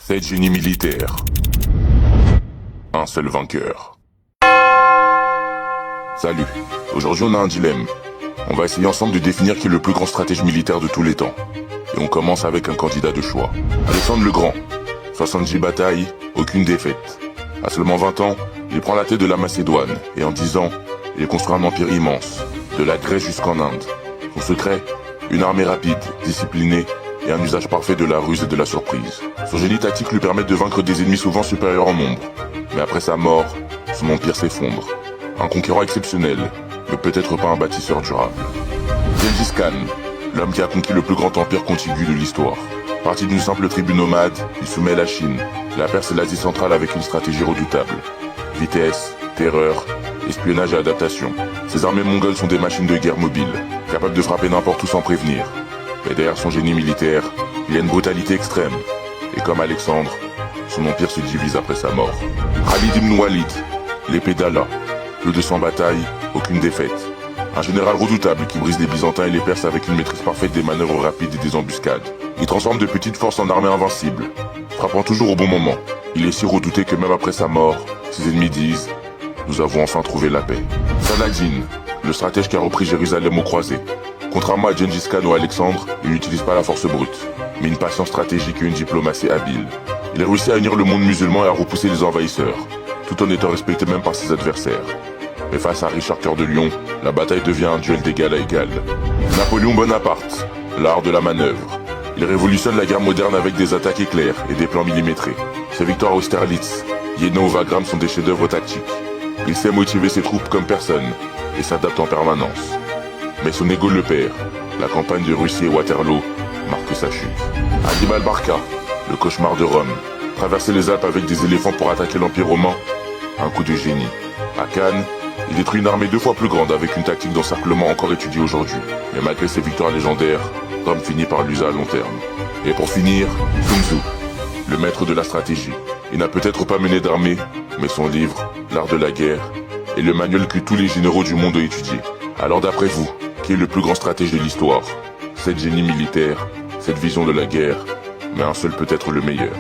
7 génies militaires. Un seul vainqueur. Salut, aujourd'hui on a un dilemme. On va essayer ensemble de définir qui est le plus grand stratège militaire de tous les temps. Et on commence avec un candidat de choix. Alexandre le Grand. 70 batailles, aucune défaite. À seulement 20 ans, il prend la tête de la Macédoine. Et en 10 ans, il construit un empire immense. De la Grèce jusqu'en Inde. Son secret, une armée rapide, disciplinée et un usage parfait de la ruse et de la surprise. Son génie tactique lui permet de vaincre des ennemis souvent supérieurs en nombre. Mais après sa mort, son empire s'effondre. Un conquérant exceptionnel, mais peut-être pas un bâtisseur durable. Gengis Khan, l'homme qui a conquis le plus grand empire contigu de l'histoire. Parti d'une simple tribu nomade, il soumet la Chine, la Perse et l'Asie centrale avec une stratégie redoutable. Vitesse, terreur, espionnage et adaptation. Ces armées mongoles sont des machines de guerre mobiles, capables de frapper n'importe où sans prévenir. Mais derrière son génie militaire, il y a une brutalité extrême. Et comme Alexandre, son empire se divise après sa mort. Khalid ibn Walid, l'épée d'Allah. Plus de 100 batailles, aucune défaite. Un général redoutable qui brise les Byzantins et les Perses avec une maîtrise parfaite des manœuvres rapides et des embuscades. Il transforme de petites forces en armées invincibles, frappant toujours au bon moment. Il est si redouté que même après sa mort, ses ennemis disent « Nous avons enfin trouvé la paix ». Saladin, le stratège qui a repris Jérusalem aux croisés. Contrairement à Gengis Khan ou Alexandre, il n'utilise pas la force brute, mais une patience stratégique et une diplomatie habile. Il a réussi à unir le monde musulman et à repousser les envahisseurs, tout en étant respecté même par ses adversaires. Mais face à Richard Cœur de Lion, la bataille devient un duel d'égal à égal. Napoléon Bonaparte, l'art de la manœuvre. Il révolutionne la guerre moderne avec des attaques éclairs et des plans millimétrés. Ses victoires à Austerlitz, Jena ou Wagram sont des chefs-d'œuvre tactiques. Il sait motiver ses troupes comme personne et s'adapte en permanence. Mais son ego le perd. La campagne de Russie et Waterloo marque sa chute. Hannibal Barca, le cauchemar de Rome. Traverser les Alpes avec des éléphants pour attaquer l'Empire romain, un coup de génie. À Cannes, il détruit une armée 2 fois plus grande avec une tactique d'encerclement encore étudiée aujourd'hui. Mais malgré ses victoires légendaires, Rome finit par l'user à long terme. Et pour finir, Sun Tzu, le maître de la stratégie. Il n'a peut-être pas mené d'armée, mais son livre, L'art de la guerre, est le manuel que tous les généraux du monde ont étudié. Alors d'après vous, qui est le plus grand stratège de l'histoire? Cette génie militaire, cette vision de la guerre, mais un seul peut être le meilleur.